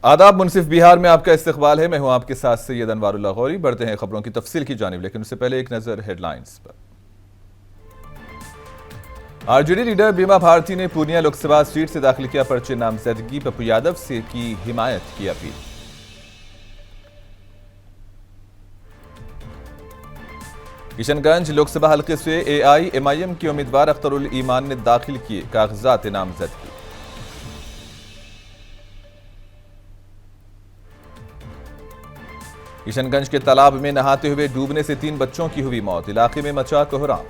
आदाब। मुनसिफ बिहार में आपका इस्तकबाल है। मैं हूं आपके साथ सैयद अनवारुल्लाह गौरी। बढ़ते हैं खबरों की तफसील की जानिब, लेकिन उससे पहले एक नजर हेडलाइंस पर। आरजेडी लीडर बीमा भारती ने पूर्णिया लोकसभा सीट से दाखिल किया पर्चे नामजदगी। पप्पू यादव से की हिमायत की अपील। किशनगंज लोकसभा हल्के से AIMIM के उम्मीदवार अख्तरुल ईमान ने दाखिल किए कागजात नामजदगी। किशनगंज के तालाब में नहाते हुए डूबने से 3 बच्चों की हुई मौत। इलाके में मचा कोहराम।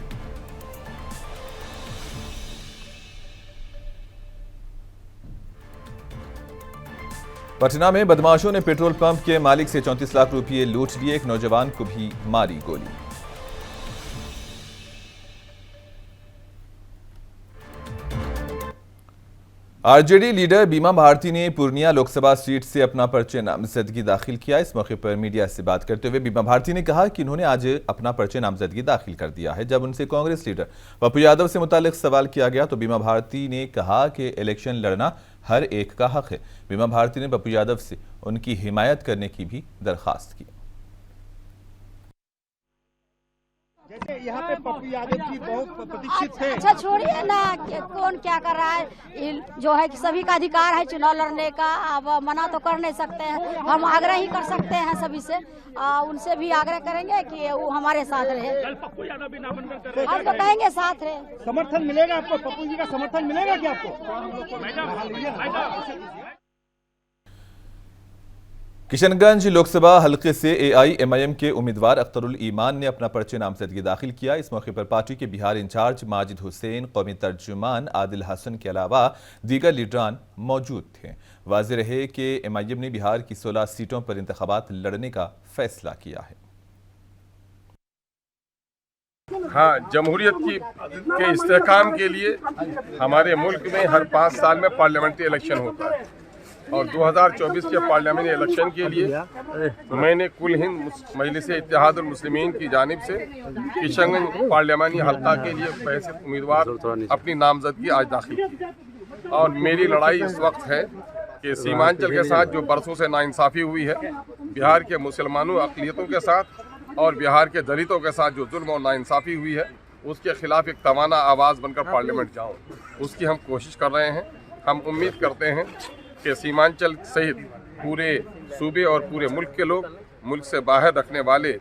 पटना में बदमाशों ने पेट्रोल पंप के मालिक से 34 लाख रुपए लूट लिए। एक नौजवान को भी मारी गोली। आरजेडी लीडर बीमा भारती ने पूर्णिया लोकसभा सीट से अपना पर्चे नामजदगी दाखिल किया। इस मौके पर मीडिया से बात करते हुए बीमा भारती ने कहा कि उन्होंने आज अपना पर्चे नामजदगी दाखिल कर दिया है। जब उनसे कांग्रेस लीडर पप्पू यादव से मुतालिक सवाल किया गया तो बीमा भारती ने कहा कि इलेक्शन लड़ना हर एक का हक है। बीमा भारती ने पप्पू यादव से उनकी हिमायत करने की भी दरखास्त की। जैसे यहाँ पे पप्पू यादव जी बहुत प्रतीक्षित थे। अच्छा छोड़िए ना, कौन क्या कर रहा है। जो है कि सभी का अधिकार है चुनाव लड़ने का। अब मना तो कर नहीं सकते हैं, हम आग्रह ही कर सकते हैं सभी से। उनसे भी आग्रह करेंगे कि वो हमारे साथ रहे। पप्पू यादव भी नामांकन कर हम तो कहेंगे साथ रहे। समर्थन मिलेगा आपको? पप्पू जी का समर्थन मिलेगा क्या आपको? किशनगंज लोकसभा हल्के से AIMIM के उम्मीदवार अख्तरुल ईमान ने अपना पर्चे नामजदगी दाखिल किया। इस मौके पर पार्टी के बिहार इंचार्ज माजिद हुसैन, कौमी तर्जुमान आदिल हसन के अलावा दीगर लीडरान मौजूद थे। वाज़ेह रहे कि MIM ने बिहार की 16 सीटों पर इंतखाबात लड़ने का फैसला किया है। हाँ, जमहूरियत के इस्तेहकाम के लिए हमारे मुल्क में हर 5 साल में पार्लियामेंट्री इलेक्शन होता है और 2024 के पार्लियामेंट्री इलेक्शन के लिए मैंने कुल हिंद मजलिस इत्तेहादुल मुस्लिमीन की जानिब से किशनगंज पार्लियामानी हल्का के लिए फैसद उम्मीदवार अपनी नामजदगी आज दाखिल की। और मेरी लड़ाई इस वक्त है कि सीमांचल के साथ जो बरसों से नाइंसाफ़ी हुई है, बिहार के मुसलमानों अक़लियतों के साथ और बिहार के दलितों के साथ जो जुल्म और नाइंसाफ़ी हुई है, उसके खिलाफ एक तवाना आवाज़ बनकर पार्लियामेंट जाऊँ, उसकी हम कोशिश कर रहे हैं। हम उम्मीद करते हैं कि सीमांचल सहित पूरे सूबे और पूरे मुल्क के लोग, मुल्क से बाहर रखने वाले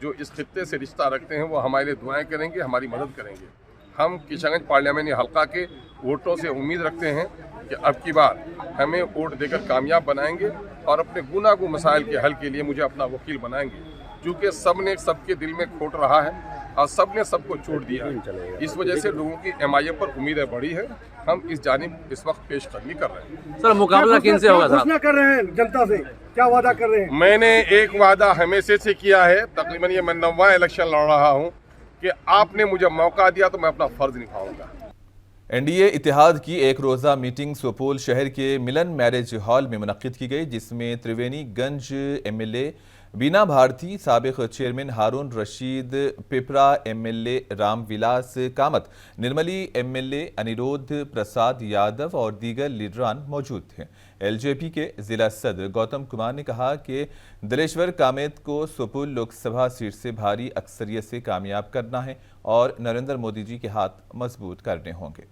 जो इस खित्ते से रिश्ता रखते हैं, वो हमारे लिए दुआएं करेंगे, हमारी मदद करेंगे। हम किशनगंज पार्लियामेंटी हल्का के वोटों से उम्मीद रखते हैं कि अब की बार हमें वोट देकर कामयाब बनाएंगे और अपने गुनागो मसाइल के हल के लिए मुझे अपना वकील बनाएंगे, क्योंकि सब ने सबके दिल में खोट रहा है और सब ने सबको छोड़ दिया है। इस वजह से लोगों की MIM पर उम्मीदें बढ़ी है। हम इस जानिब इस वक्त पेशकदमी कर रहे हैं। सर, मुकाबला किन से होगा? घोषणा कर रहे हैं जनता से, क्या वादा कर रहे हैं? मैंने एक वादा हमेशा से किया है, तकरीबन ये मैं 9वां इलेक्शन लड़ रहा हूँ, कि आपने मुझे मौका दिया तो मैं अपना फर्ज निभाऊंगा। NDA इत्तेहाद की एक रोज़ा मीटिंग सुपौल शहर के मिलन मैरिज हॉल में मुनक्किद की गई, जिसमें त्रिवेणीगंज MLA बीना भारती, साबिक चेयरमैन हारून रशीद, पिपरा MLA रामविलास कामत, निर्मली MLA अनिरुद्ध प्रसाद यादव और दीगर लीडरान मौजूद थे। LJP के जिला सदर गौतम कुमार ने कहा कि दिलेश्वर कामेत को सुपौल लोकसभा सीट से भारी अक्सरियत से कामयाब करना है और नरेंद्र मोदी जी के हाथ मजबूत करने होंगे।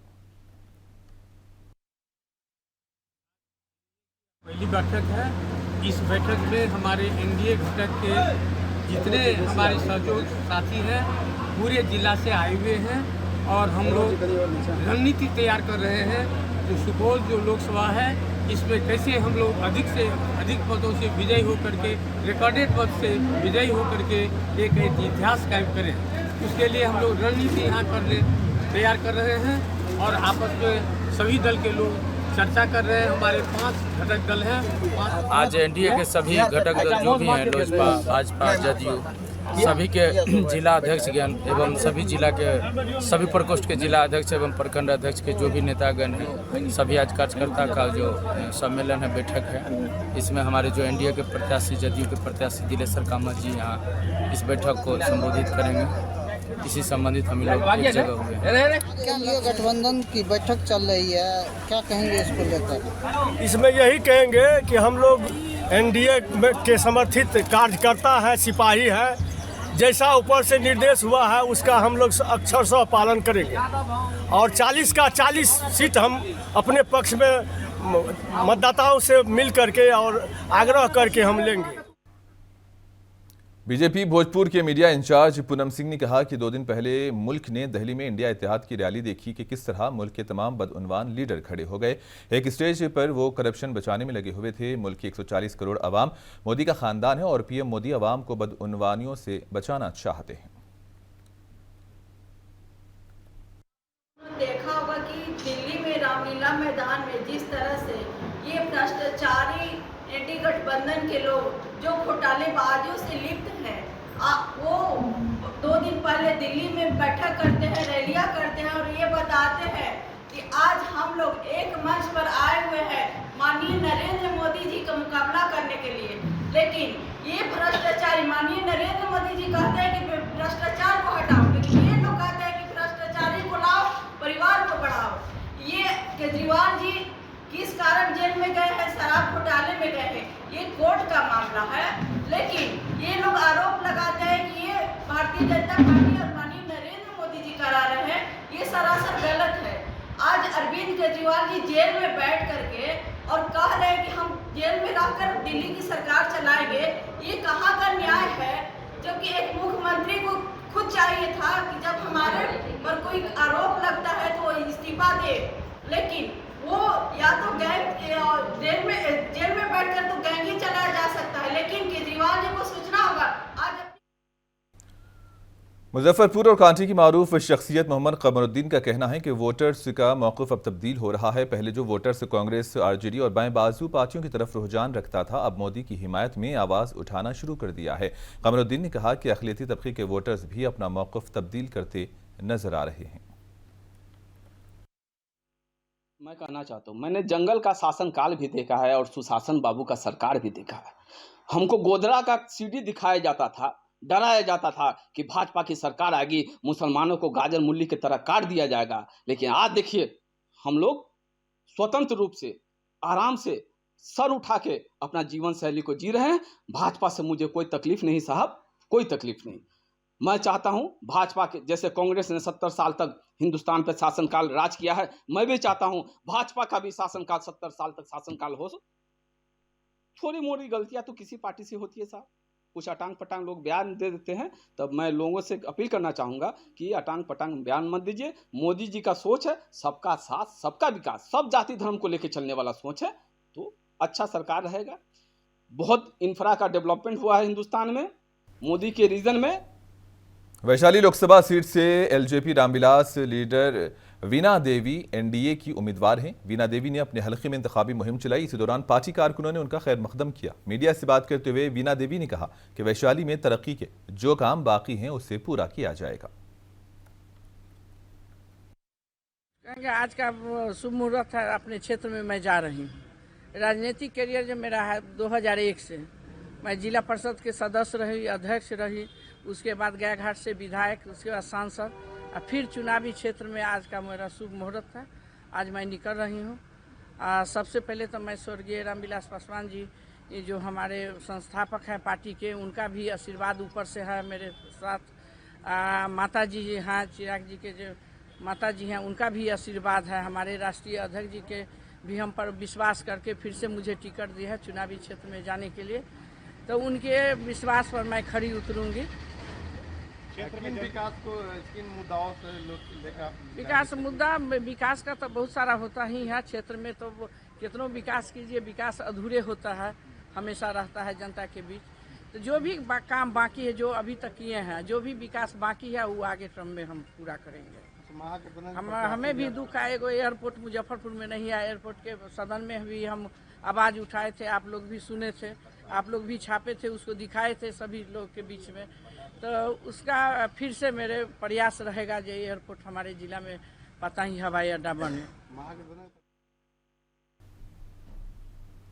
पहली बैठक है। इस बैठक में हमारे NDA घटक के जितने हमारे सहयोग साथी हैं पूरे जिला से आए हुए हैं और हम लोग रणनीति तैयार कर रहे हैं। जो सुपौल जो लोकसभा है, इसमें कैसे हम लोग अधिक से अधिक पदों से विजयी होकर के, रिकॉर्डेड पद से विजयी होकर के एक इतिहास कायम करें। उसके लिए हम लोग रणनीति यहाँ तैयार कर रहे हैं और आपस में सभी दल के लोग चर्चा कर रहे हैं। हमारे 5 घटक दल हैं। आज NDA के सभी घटक दल जो भी हैं, लोजपा, भाजपा, जदयू, सभी के जिला अध्यक्ष एवं सभी जिला के सभी प्रकोष्ठ के जिला अध्यक्ष एवं प्रखंड अध्यक्ष के जो भी नेतागण हैं, सभी आज कार्यकर्ता का जो सम्मेलन है, बैठक है। इसमें हमारे जो NDA के प्रत्याशी, जदयू के प्रत्याशी दिलेश्वर कामत जी यहाँ इस बैठक को संबोधित करेंगे इसी संबंधित हम लोग एक जगह हुए हैं। केंद्रीय गठबंधन की बैठक चल रही है, क्या कहेंगे इसको लेकर? इसमें यही कहेंगे कि हम लोग एनडीए के समर्थित कार्यकर्ता हैं, सिपाही हैं। जैसा ऊपर से निर्देश हुआ है उसका हम लोग अक्षरशः पालन करेंगे और 40 का 40 सीट हम अपने पक्ष में मतदाताओं से मिल करके और आग्रह करके हम लेंगे। बीजेपी भोजपुर के मीडिया इंचार्ज पूनम सिंह ने कहा कि 2 दिन पहले मुल्क ने दिल्ली में इंडिया इत्तेहाद की रैली देखी कि किस तरह मुल्क के तमाम बदउनवान लीडर खड़े हो गए। एक स्टेज पर वो करप्शन बचाने में लगे हुए थे। मुल्क की 140 करोड़ आवाम मोदी का खानदान है और पीएम मोदी आवाम को बदउनवानियों से बचाना चाहते हैं। देखा होगा कि दिल्ली में रामलीला मैदान में जिस तरह से ये भ्रष्टाचारी एनडीए गठबंधन के लोग जो घोटालेबाजों से लिप्त हैं, वो 2 दिन पहले दिल्ली में बैठक करते हैं, रैलियां करते हैं और ये बताते हैं कि आज हम लोग एक मंच पर आए हुए हैं माननीय नरेंद्र मोदी जी का मुकाबला करने के लिए। लेकिन ये भ्रष्टाचारी माननीय नरेंद्र मोदी जी कहते हैं कि भ्रष्टाचार को हटाओ, लेकिन ये लोग कहते हैं कि भ्रष्टाचारी को लाओ, परिवार को बढ़ाओ। ये केजरीवाल जी किस कारण जेल में गए हैं? शराब घोटाले में गए हैं, ये कोर्ट का मामला है। लेकिन ये लोग आरोप लगाते हैं कि ये भारतीय जनता पार्टी और माननीय नरेंद्र मोदी जी करा रहे हैं, ये सरासर गलत है। आज अरविंद केजरीवाल जी जेल में बैठ करके और कह रहे हैं कि हम जेल में रहकर दिल्ली की सरकार चलाएंगे, ये कहाँ का न्याय है? जबकि एक मुख्यमंत्री को खुद चाहिए था कि जब हमारे पर कोई आरोप लगता है तो वो इस्तीफा दे, लेकिन वो या तो गैंग जेल में बैठकर तो गैंग ही चलाया जा सकता है। लेकिन केजरीवाल जी को सूचना होगा। आज मुजफ्फरपुर और कांटी की मारूफ शख्सियत मोहम्मद कमरुद्दीन का कहना है कि वोटर्स का मौक़िफ़ अब तब्दील हो रहा है। पहले जो वोटर्स कांग्रेस, आरजेडी और बाएं बाजू पार्टियों की तरफ रुझान रखता था, अब मोदी की हिमायत में आवाज़ उठाना शुरू कर दिया है। कमरुद्दीन ने कहा कि अक़लियती तबके के वोटर्स भी अपना मौक़िफ़ तब्दील करते नजर आ रहे हैं। मैं कहना चाहता हूँ, मैंने जंगल का शासन काल भी देखा है और सुशासन बाबू का सरकार भी देखा है। हमको गोदरा का सीढ़ी दिखाया जाता था, डराया जाता था कि भाजपा की सरकार आएगी, मुसलमानों को गाजर मूली की तरह काट दिया जाएगा। लेकिन आज देखिए, हम लोग स्वतंत्र रूप से आराम से सर उठा के अपना जीवन शैली को जी रहे हैं। भाजपा से मुझे कोई तकलीफ नहीं साहब, कोई तकलीफ नहीं। मैं चाहता हूं भाजपा के जैसे कांग्रेस ने 70 साल तक हिंदुस्तान पर शासनकाल राज किया है, मैं भी चाहता हूं भाजपा का भी शासनकाल 70 साल तक शासनकाल हो। थोड़ी मोड़ी गलतियां तो किसी पार्टी से होती है साहब, कुछ अटांग पटांग लोग बयान दे देते हैं। तब मैं लोगों से अपील करना चाहूंगा कि अटांग पटांग बयान मत दीजिए। मोदी जी का सोच है सबका साथ सबका विकास, सब जाति धर्म को लेकर चलने वाला सोच है, तो अच्छा सरकार रहेगा। बहुत इंफ्रा का डेवलपमेंट हुआ है हिंदुस्तान में मोदी के रीजन में। वैशाली लोकसभा सीट से एलजेपी रामविलास लीडर वीना देवी एनडीए की उम्मीदवार हैं। वीना देवी ने अपने हलके में इंतखाबी मुहिम चलाई। इसी दौरान पार्टी कारकुनों ने उनका खैर मकदम किया। मीडिया से बात करते हुए वीना देवी ने कहा कि वैशाली में तरक्की के जो काम बाकी हैं उसे पूरा किया जाएगा। आज का शुभ मुहूर्त है, अपने क्षेत्र में मैं जा रही हूँ। राजनीतिक करियर जो मेरा है 2001 से, मैं जिला परिषद के सदस्य रही, अध्यक्ष रही, उसके बाद गयाघाट से विधायक, उसके बाद सांसद, और फिर चुनावी क्षेत्र में आज का मेरा शुभ मुहूर्त है। आज मैं निकल रही हूँ। सबसे पहले तो मैं स्वर्गीय रामविलास पासवान जी, ये जो हमारे संस्थापक हैं पार्टी के, उनका भी आशीर्वाद ऊपर से है मेरे साथ। माता जी हैं, चिराग जी के जो माता जी हैं, उनका भी आशीर्वाद है। हमारे राष्ट्रीय अध्यक्ष जी के भी हम पर विश्वास करके फिर से मुझे टिकट दिया है चुनावी क्षेत्र में जाने के लिए, तो उनके विश्वास पर मैं खड़ी उतरूंगी। विकास को किन मुद्दाओं से विकास का तो बहुत सारा होता ही है क्षेत्र में, तो कितनों विकास कीजिए, विकास अधूरे होता है, हमेशा रहता है जनता के बीच। तो जो भी काम बाकी है, जो अभी तक किए हैं, जो भी विकास बाकी है, वो आगे क्रम में हम पूरा करेंगे। हमें भी दुख है, एगो एयरपोर्ट मुजफ्फरपुर में नहीं है। एयरपोर्ट के सदन में भी हम आवाज़ उठाए थे, आप लोग भी सुने थे, आप लोग भी छापे थे, उसको दिखाए थे सभी लोग के बीच में। तो उसका फिर से मेरे प्रयास रहेगा जो एयरपोर्ट हमारे जिला में पता ही हवाई अड्डा बने।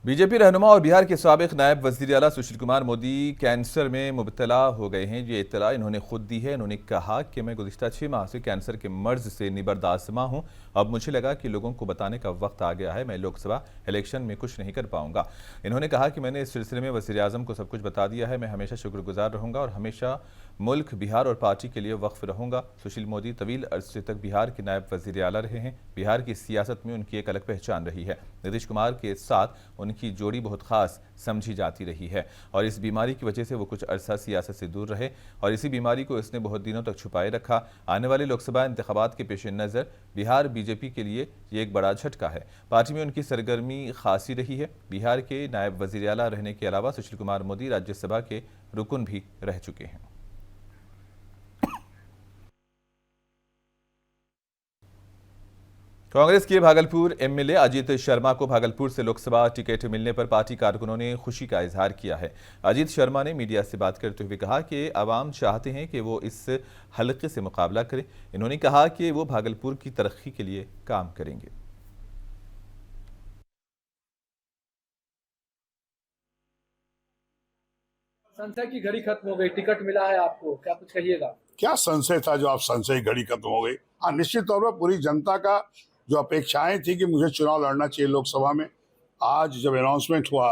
बीजेपी रहनुमा और बिहार के साबिक नायब वज़ीर आला सुशील कुमार मोदी कैंसर में मुब्तला हो गए हैं। ये इत्तला इन्होंने खुद दी है। इन्होंने कहा कि मैं गुज़िश्ता 6 माह से कैंसर के मर्ज से निबरदाज़मा हूं। अब मुझे लगा कि लोगों को बताने का वक्त आ गया है। मैं लोकसभा इलेक्शन में कुछ नहीं कर पाऊंगा। इन्होंने कहा कि मैंने इस सिलसिले में वज़ीर आज़म को सब कुछ बता दिया है। मैं हमेशा शुक्रगुजार रहूँगा और हमेशा मुल्क, बिहार और पार्टी के लिए वक्फ रहूँगा। सुशील मोदी तवील अरसे तक बिहार के नायब वज़ीर आला रहे हैं। बिहार की सियासत में उनकी एक अलग पहचान रही है। नीतीश कुमार के साथ उनकी जोड़ी बहुत ख़ास समझी जाती रही है और इस बीमारी की वजह से वो कुछ अरसा सियासत से दूर रहे और इसी बीमारी को इसने बहुत दिनों तक छुपाए रखा। आने वाले लोकसभा इंतखाबात के पेश नज़र बिहार बीजेपी के लिए ये एक बड़ा झटका है। पार्टी में उनकी सरगर्मी खासी रही है। बिहार के नायब वज़ीर आला रहने के अलावा सुशील कुमार मोदी राज्यसभा के रुकन भी रह चुके हैं। कांग्रेस के भागलपुर एमएलए अजीत शर्मा को भागलपुर से लोकसभा टिकट मिलने पर पार्टी कारकुनों ने खुशी का इजहार किया है। अजीत शर्मा ने मीडिया से बात करते हुए कहा कि आवाम चाहते हैं कि वो इस हलके से मुकाबला करें। इन्होंने कहा कि वो भागलपुर की तरक्की के लिए काम करेंगे। संशय की घड़ी खत्म हो गई, टिकट मिला है आपको, क्या कुछ कहिएगा? क्या संशय था जो आप संशय घड़ी खत्म हो गई? हाँ, निश्चित तौर पर पूरी जनता का जो अपेक्षाएं थी कि मुझे चुनाव लड़ना चाहिए लोकसभा में, आज जब अनाउंसमेंट हुआ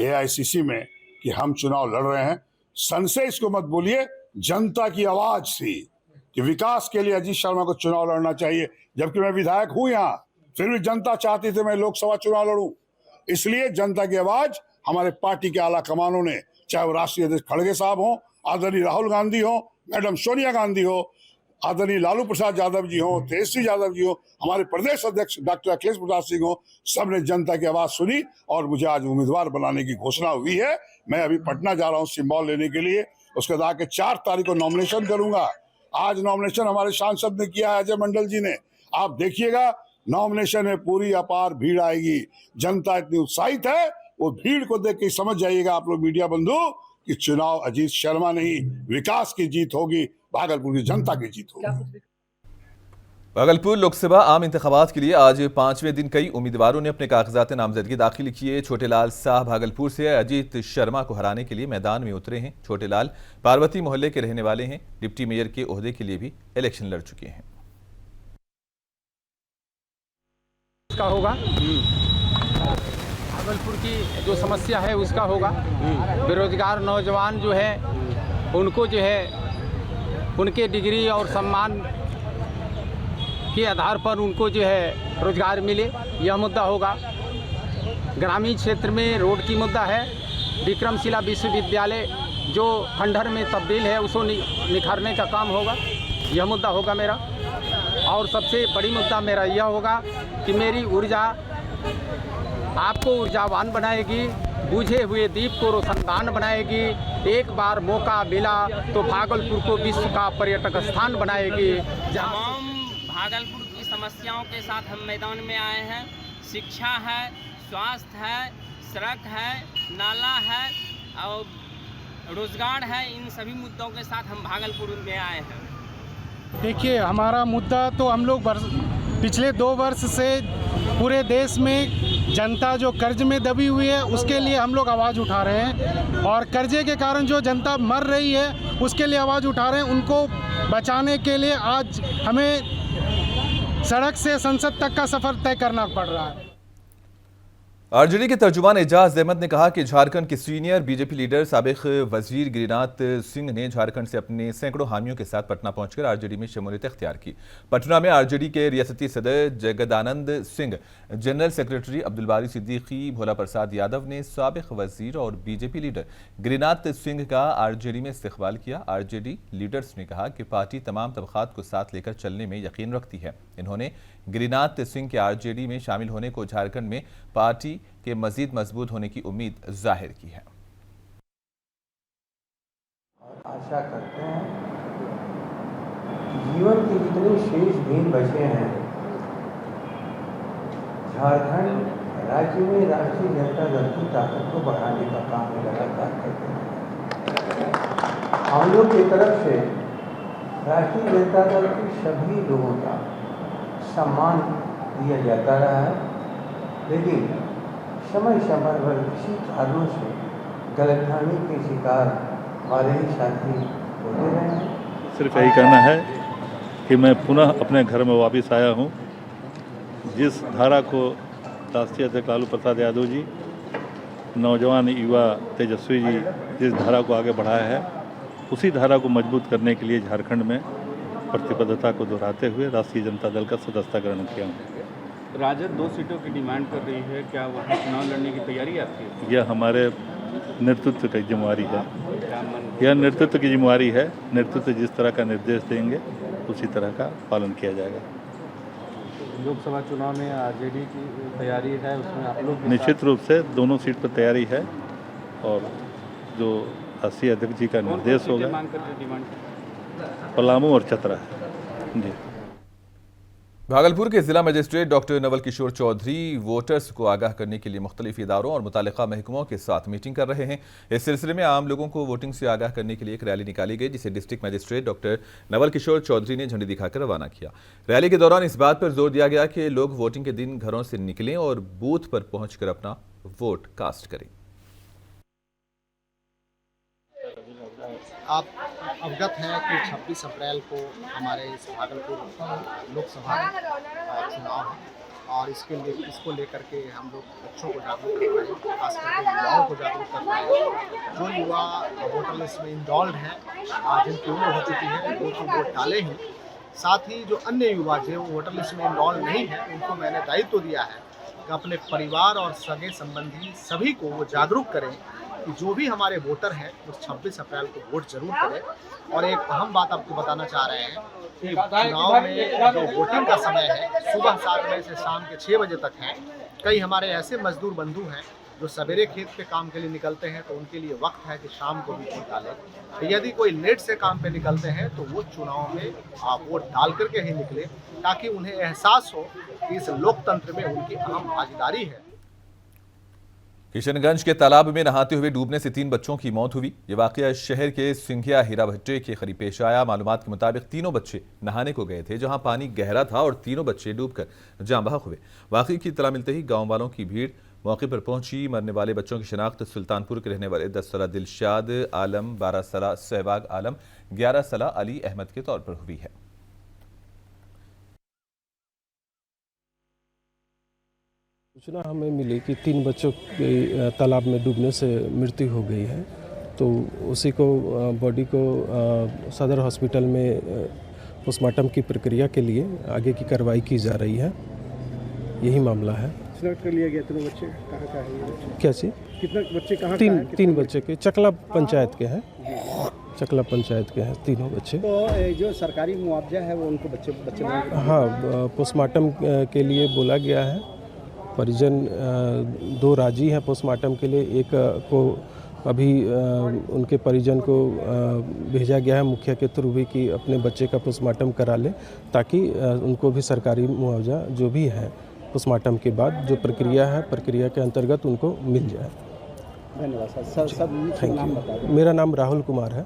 एआईसीसी में कि हम चुनाव लड़ रहे हैं, संशय इसको मत बोलिए, जनता की आवाज थी कि विकास के लिए अजीत शर्मा को चुनाव लड़ना चाहिए। जबकि मैं विधायक हूं यहाँ, फिर भी जनता चाहती थी मैं लोकसभा चुनाव लड़ूं। इसलिए जनता की आवाज हमारे पार्टी के आला कमानों ने, चाहे वो राष्ट्रीय अध्यक्ष खड़गे साहब हो, आदरणीय राहुल गांधी हो, मैडम सोनिया गांधी हो, आदरणीय लालू प्रसाद यादव जी हो, तेजस्वी यादव जी हो, हमारे प्रदेश अध्यक्ष डॉक्टर अखिलेश प्रसाद सिंह हो, सबने जनता की आवाज सुनी और मुझे आज उम्मीदवार बनाने की घोषणा हुई है। मैं अभी पटना जा रहा हूँ सिंबल लेने के लिए, उसके बाद आके 4 तारीख को नॉमिनेशन करूंगा। आज नॉमिनेशन हमारे सांसद ने किया है, अजय मंडल जी ने। आप देखिएगा नॉमिनेशन में पूरी अपार भीड़ आएगी। जनता इतनी उत्साहित है, वो भीड़ को देख के समझ जाइएगा आप लोग मीडिया बंधु कि चुनाव अजीत शर्मा नहीं, विकास की जीत होगी, भागलपुर की जनता की जीत होगी। भागलपुर लोकसभा आम इंतखाबात के लिए आज 5वें दिन कई उम्मीदवारों ने अपने कागजात नामजदगी दाखिल किए। छोटेलाल शाह भागलपुर से अजीत शर्मा को हराने के लिए मैदान में उतरे हैं। छोटेलाल पार्वती मोहल्ले के रहने वाले हैं। डिप्टी मेयर के ओहदे के लिए भी इलेक्शन लड़ चुके हैं। होगा भागलपुर की जो समस्या है उसका होगा। बेरोजगार नौजवान जो है उनको जो है उनके डिग्री और सम्मान के आधार पर उनको जो है रोजगार मिले, यह मुद्दा होगा। ग्रामीण क्षेत्र में रोड की मुद्दा है। विक्रमशिला विश्वविद्यालय जो खंडहर में तब्दील है उसको निखारने का काम होगा, यह मुद्दा होगा मेरा। और सबसे बड़ी मुद्दा मेरा यह होगा कि मेरी ऊर्जा आपको ऊर्जावान बनाएगी, बुझे हुए दीप को रोशनदान बनाएगी। एक बार मौका मिला तो भागलपुर को विश्व का पर्यटक स्थान बनाएगी। तमाम भागलपुर की समस्याओं के साथ हम मैदान में आए हैं। शिक्षा है, स्वास्थ्य है, सड़क है, नाला है और रोजगार है, इन सभी मुद्दों के साथ हम भागलपुर में आए हैं। देखिए, हमारा मुद्दा तो हम लोग पिछले 2 वर्ष से पूरे देश में जनता जो कर्ज में दबी हुई है उसके लिए हम लोग आवाज़ उठा रहे हैं और कर्जे के कारण जो जनता मर रही है उसके लिए आवाज़ उठा रहे हैं। उनको बचाने के लिए आज हमें सड़क से संसद तक का सफ़र तय करना पड़ रहा है। आरजेडी के तर्जुमान एजाज अहमद ने कहा कि झारखंड के सीनियर बीजेपी लीडर साबिक वजीर गिरिनाथ सिंह ने झारखंड से अपने सैकड़ों हामियों के साथ पटना पहुंचकर आरजेडी में शमूलियत इख्तियार की। पटना में आरजेडी के रियासती सदर जगदानंद सिंह, जनरल सेक्रेटरी अब्दुल बारी सिद्दीकी, भोला प्रसाद यादव ने साबिक वजीर और बीजेपी लीडर गिरिनाथ सिंह का आरजेडी में इस्तकबाल किया। आरजेडी लीडर्स ने कहा कि पार्टी तमाम तबकात को साथ लेकर चलने में यकीन रखती है। इन्होंने गिरिनाथ सिंह के आरजेडी में शामिल होने को झारखंड में पार्टी के मजीद मजबूत होने की उम्मीद जाहिर की है। और आशा करते हैं जीवन के जितने शेष दिन बचे हैं, झारखंड राज्य में राष्ट्रीय जनता दल की ताकत को बढ़ाने का काम लगातार करते हैं। हम लोग की तरफ से राष्ट्रीय जनता दल के सभी लोगों का सम्मान दिया जाता रहा है, लेकिन समय समय पर किसी कारणों से गलतफहमी के शिकार हमारे ही साथी होते रहे हैं। सिर्फ यही कहना है कि मैं पुनः अपने घर में वापस आया हूँ। जिस धारा को राष्ट्रीय अध्यक्ष लालू प्रसाद यादव जी, नौजवान युवा तेजस्वी जी जिस धारा को आगे बढ़ाया है, उसी धारा को मजबूत करने के लिए झारखंड में प्रतिबद्धता को दोहराते हुए राष्ट्रीय जनता दल का सदस्यता ग्रहण किया हूँ। राजद 2 सीटों की डिमांड कर रही है, क्या वहाँ चुनाव लड़ने की तैयारी है आपकी? यह हमारे नेतृत्व की जिम्मेवारी है। यह नेतृत्व की जिम्मेवारी है। नेतृत्व जिस तरह का निर्देश देंगे उसी तरह का पालन किया जाएगा। लोकसभा चुनाव में आरजेडी की तैयारी है, उसमें आप लोग निश्चित रूप से दोनों सीट पर तैयारी है और जो राष्ट्रीय अध्यक्ष जी का निर्देश होगा, पलामू और चतरा है जी। भागलपुर के जिला magistrate doctor Naval Kishore Chaudhary voters को आगाह करने के लिए मुख्तलिफ इदारों और मुतालिका महकमों के साथ मीटिंग कर रहे हैं। इस सिलसिले में आम लोगों को वोटिंग से आगाह करने के लिए एक रैली निकाली गई, जिसे district magistrate doctor Naval Kishore Chaudhary ने झंडी दिखाकर रवाना किया। रैली के दौरान इस बात पर जोर दिया गया कि लोग वोटिंग के दिन घरों से निकलें और बूथ पर पहुंचकर अपना वोट कास्ट करें। आप अवगत हैं कि 26 अप्रैल को हमारे इस भागलपुर लोकसभा चुनाव है और इसको लेकर के हम लोग बच्चों को जागरूक कर रहे हैं, खास करके युवाओं को जागरूक कर रहे हैं। जो युवा वोटर लिस्ट में इंडॉल्ड हैं, जिनकी उम्र हो चुकी है, वो तो वोट डाले ही, साथ ही जो अन्य युवा जो वोटर लिस्ट में इंडॉल्व नहीं है, उनको मैंने दायित्व दिया है कि अपने परिवार और सगे संबंधी सभी को वो जागरूक करें कि जो भी हमारे वोटर हैं वो 26 अप्रैल को वोट जरूर करें। और एक अहम बात आपको बताना चाह रहे हैं कि चुनाव में जो वोटिंग का समय है सुबह 7 बजे से शाम के 6 बजे तक है। कई हमारे ऐसे मजदूर बंधु हैं जो सवेरे खेत पे काम के लिए निकलते हैं, तो उनके लिए वक्त है कि शाम को भी वोट डालें। तो यदि कोई लेट से काम पे निकलते हैं तो वो चुनाव में वोट डाल करके ही निकले, ताकि उन्हें एहसास हो कि इस लोकतंत्र में उनकी अहम भागीदारी है। किशनगंज के तालाब में नहाते हुए डूबने से 3 बच्चों की मौत हुई। ये वाकया शहर के सिंघिया हीरा भट्टे के करीब पेश आया। मालूमात के मुताबिक तीनों बच्चे नहाने को गए थे, जहां पानी गहरा था और तीनों बच्चे डूबकर जाँ बहक हुए। वाकई की इत्तला मिलते ही गांव वालों की भीड़ मौके पर पहुंची। मरने वाले बच्चों की शिनाख्त सुल्तानपुर के रहने वाले 10 साला दिलशाद आलम, 12 साला सहवाग आलम, 11 साला अली अहमद के तौर पर हुई है। सूचना हमें मिली कि 3 बच्चों की तालाब में डूबने से मृत्यु हो गई है, तो उसी को बॉडी को सदर हॉस्पिटल में पोस्टमार्टम की प्रक्रिया के लिए आगे की कार्रवाई की जा रही है। यही मामला है। सिलेक्ट कर लिया गया। तीनों बच्चे कहाँ है ये बच्चे? क्या चीज़? कितने बच्चे कहाँ? 3 बच्चे के चकला पंचायत के हैं। चकला पंचायत के हैं तीनों बच्चे। तो जो सरकारी मुआवजा है वो उनको बच्चे हाँ, पोस्टमार्टम के लिए बोला गया है। परिजन 2 राजी हैं पोस्टमार्टम के लिए। एक को अभी उनके परिजन को भेजा गया है मुखिया के थ्रू भी कि अपने बच्चे का पोस्टमार्टम करा लें, ताकि उनको भी सरकारी मुआवजा जो भी है पोस्टमार्टम के बाद जो प्रक्रिया है, प्रक्रिया के अंतर्गत उनको मिल जाए। धन्यवाद सर। Thank you. मेरा नाम राहुल कुमार है।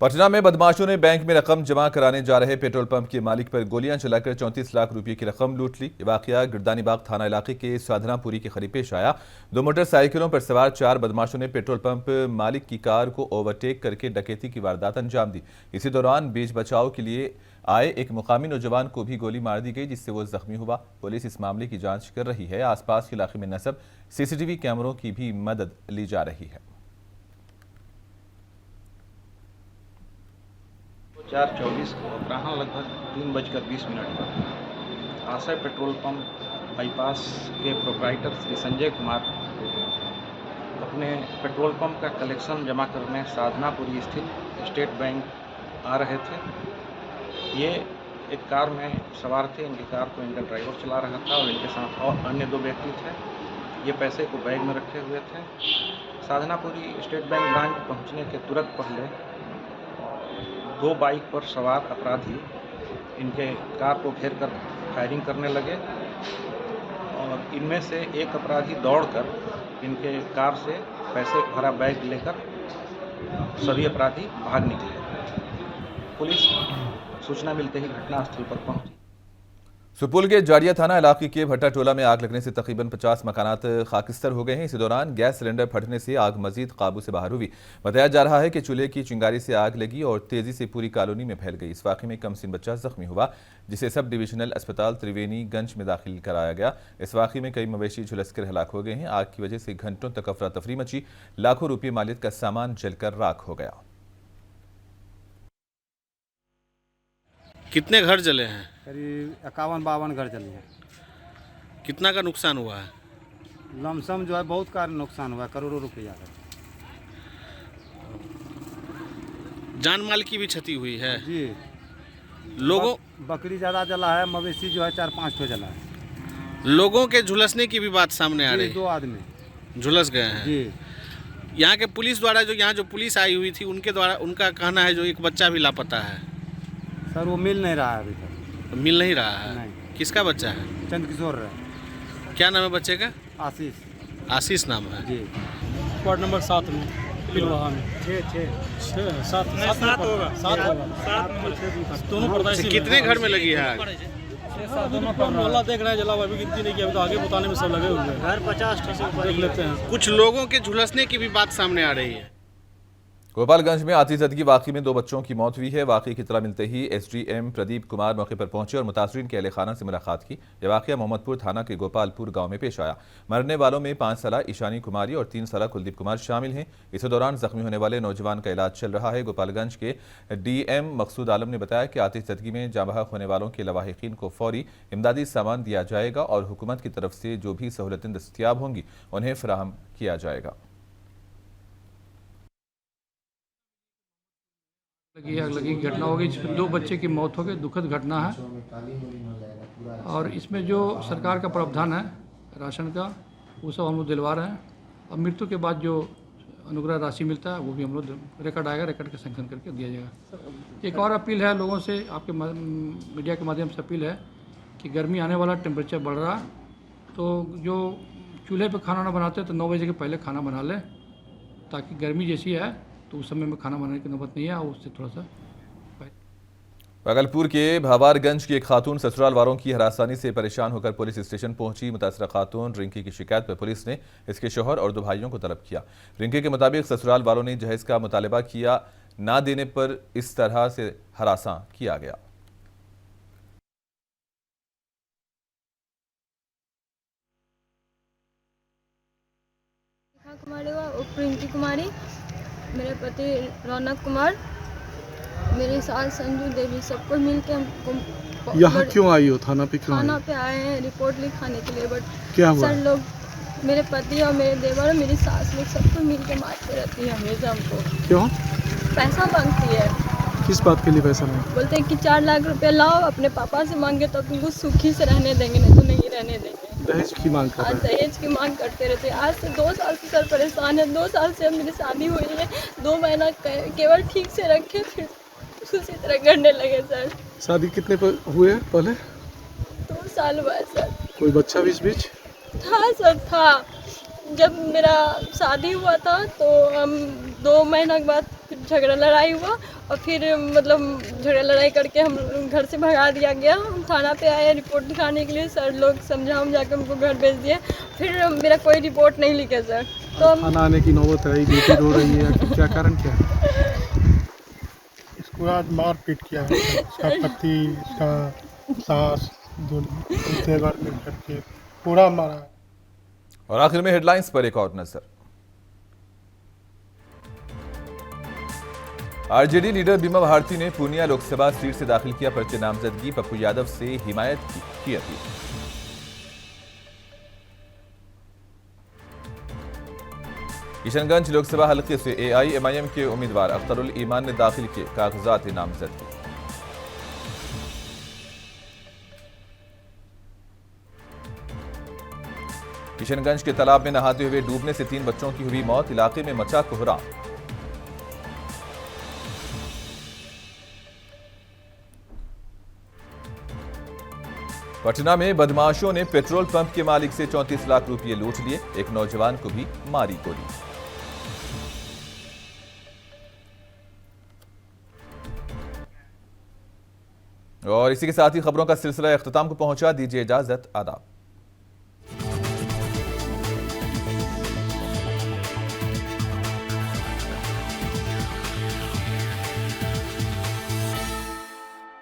पटना में बदमाशों ने बैंक में रकम जमा कराने जा रहे पेट्रोल पंप के मालिक पर गोलियां चलाकर 34 लाख रुपए की रकम लूट ली। ये वाकया गिरदानीबाग थाना इलाके के साधनापुरी के करीब पेश आया। 2 मोटरसाइकिलों पर सवार 4 बदमाशों ने पेट्रोल पंप मालिक की कार को ओवरटेक करके डकैती की वारदात अंजाम दी। इसी दौरान बीच बचाव के लिए आए एक मुकामी नौजवान को भी गोली मार दी गई, जिससे वो जख्मी हुआ। पुलिस इस मामले की जांच कर रही है। आसपास के इलाके में नस्ब सीसीटीवी कैमरों की भी मदद ली जा रही है। 4/24 को अपराह्न लगभग 3:20 पर आशय पेट्रोल पंप बाईपास के प्रोप्राइटर श्री संजय कुमार अपने पेट्रोल पंप का कलेक्शन जमा करने साधनापुरी स्थित स्टेट बैंक आ रहे थे। ये एक कार में सवार थे। इनकी कार को इनका ड्राइवर चला रहा था और इनके साथ और अन्य 2 व्यक्ति थे। ये पैसे को बैग में रखे हुए थे। साधनापुरी स्टेट बैंक ब्रांच पहुंचने के तुरंत पहले 2 बाइक पर सवार अपराधी इनके कार को घेर कर फायरिंग करने लगे और इनमें से एक अपराधी दौड़कर इनके कार से पैसे भरा बैग लेकर सभी अपराधी भाग निकले। पुलिस सूचना मिलते ही घटनास्थल पर पहुंची। सुपौल के जाड़िया थाना इलाके के भट्टा टोला में आग लगने से तकरीबन 50 मकानात खाकिस्तर हो गए हैं। इसी दौरान गैस सिलेंडर फटने से आग मजीद काबू से बाहर हुई। बताया जा रहा है कि चूल्हे की चिंगारी से आग लगी और तेजी से पूरी कॉलोनी में फैल गई। इस वाक़े में कमसिन बच्चा जख्मी हुआ, जिसे सब डिविजनल अस्पताल त्रिवेणीगंज में दाखिल कराया गया। इस वाक़े में कई मवेशी झुलसकर हलाक हो गए हैं। आग की वजह से घंटों तक अफरा तफरी मची। लाखों रुपये मालियत का सामान जलकर राख हो गया। कितने घर जले हैं? करीब 51-52 घर जले हैं। कितना का नुकसान हुआ है? लमसम जो है बहुत का नुकसान हुआ है, करोड़ों रुपया का। जान माल की भी क्षति हुई है जी। लोगों बकरी ज़्यादा जला है, मवेशी जो है 4-5 ठो जला है। लोगों के झुलसने की भी बात सामने आ रही है। 2 आदमी झुलस गए हैं जी। यहाँ के पुलिस द्वारा जो पुलिस आई हुई थी उनके द्वारा उनका कहना है जो एक बच्चा भी लापता है। सर वो मिल नहीं रहा है अभी तक। मिल नहीं रहा है? नहीं। किसका बच्चा है? चंद्रकिशोर है। क्या नाम है बच्चे का? आशीष। आशीष नाम है जी। वार्ड नंबर 7 में पिलवाहा में 7 होगा। दोनों कितने घर में लगी है आग? दोनों पर मोहल्ला देख रहे हैं, जला अभी गिनती नहीं किया, अभी तो आगे बताने में सब लगे हुए हैं। घर 50 से ऊपर देख लेते हैं। कुछ लोगों के झुलसने की भी बात सामने आ रही है। गोपालगंज में आतिशबाजी वाक़े में 2 बच्चों की मौत हुई है। वाक़े की इत्तला मिलते ही एसडीएम प्रदीप कुमार मौके पर पहुंचे और मुतासरीन के अहले खाना से मुलाकात की। यह वाक़या मोहम्मदपुर थाना के गोपालपुर गांव में पेश आया। मरने वालों में 5 साला ईशानी कुमारी और 3 साला कुलदीप कुमार शामिल हैं। इसी दौरान जख्मी होने वाले नौजवान का इलाज चल रहा है। गोपालगंज के डीएम मकसूद आलम ने बताया कि आतिशबाजी में जाँ बहक होने वालों के लवाहिकीन को फौरी इमदादी सामान दिया जाएगा और हुकूमत की तरफ से जो भी सहूलतें दस्तियाब होंगी उन्हें फराहम किया जाएगा। आग लगी घटना हो गई, जिसमें 2 बच्चे की मौत हो गई। दुखद घटना है और इसमें जो सरकार का प्रावधान है राशन का वो सब हम लोग दिलवा रहे हैं। और मृत्यु के बाद जो अनुग्रह राशि मिलता है वो भी हम लोग रिकॉर्ड आएगा, रिकॉर्ड के सैंक्शन करके दिया जाएगा। एक और अपील है लोगों से, आपके मीडिया के माध्यम से अपील है कि गर्मी आने वाला, टेम्परेचर बढ़ रहा, तो जो चूल्हे पर खाना ना बनाते तो 9 बजे के पहले खाना बना लें, ताकि गर्मी जैसी है तो उस समय में खाना बनाने की नौबत नहीं है और उससे थोड़ा सा। भागलपुर के भावारगंज की एक खातून ससुराल वालों की हरासानी से परेशान होकर पुलिस स्टेशन पहुंची। मुतासरा खातून रिंकी की शिकायत पर पुलिस ने इसके शौहर और 2 भाइयों को तलब किया। रिंकी के मुताबिक ससुराल वालों ने जहेज का मुतालबा किया, ना देने पर इस तरह से हरासा किया गया। रिंकी कुमारी, मेरे पति रौनक कुमार, मेरी सास संजू देवी, सबको मिलके हमको। यहाँ क्यों आई हो? थाना पे क्यों? थाना पे आए हैं रिपोर्ट लिखाने के लिए, बट क्या हुआ? सर लोग, मेरे पति और मेरे देवर और मेरी सास लोग सबको मिलके मारते रहती है हमेशा हमको। क्यों? पैसा मांगती है। किस बात के लिए पैसा मांगती? बोलते हैं कि 4 लाख रुपए लाओ, अपने पापा से मांगे तो तुमको सुखी से रहने देंगे, नहीं तो नहीं रहने देंगे। दहेज की मांग कर रहे हैं। दहेज की मांग करते रहते हैं। आज से 2 साल से सर परेशान है। 2 साल से मेरी शादी हुई है, 2 महीना केवल ठीक से रखे, फिर उसी तरह करने लगे सर। शादी कितने पर हुए पहले? 2 साल हुआ सर। कोई बच्चा बीच था सर, था। जब मेरा शादी हुआ था तो हम 2 महीना के बाद फिर झगड़ा लड़ाई हुआ और फिर मतलब झगड़ा लड़ाई करके हम घर से भगा दिया गया। हम थाना पे आए रिपोर्ट दिखाने के लिए, सर लोग समझा जाकर हमको घर भेज दिए। फिर मेरा कोई रिपोर्ट नहीं लिखे सर। तो थाना आने की नौबत है, बेटी रो रही है, क्या कारण क्या है? इसको आज मार पीट किया है इसका पति, इसका सास, देवर मिलकर के पूरा मारा। और आखिर में हेडलाइंस पर एक और नजर। आरजेडी लीडर बीमा भारती ने पूर्णिया लोकसभा सीट से दाखिल किया पर्चे नामजदगी। पप्पू यादव से हिमायत की अपील। किशनगंज लोकसभा हलके से एआईएमआईएम के उम्मीदवार अख्तरुल ईमान ने दाखिल किए कागजात नामजदगी। किशनगंज के तालाब में नहाते हुए डूबने से 3 बच्चों की हुई मौत। इलाके में मचा कोहराम। पटना में बदमाशों ने पेट्रोल पंप के मालिक से 34 लाख रुपए लूट लिए। एक नौजवान को भी मारी गोली। और इसी के साथ ही खबरों का सिलसिला अख्ताम को पहुंचा। दीजिए इजाजत, आदाब।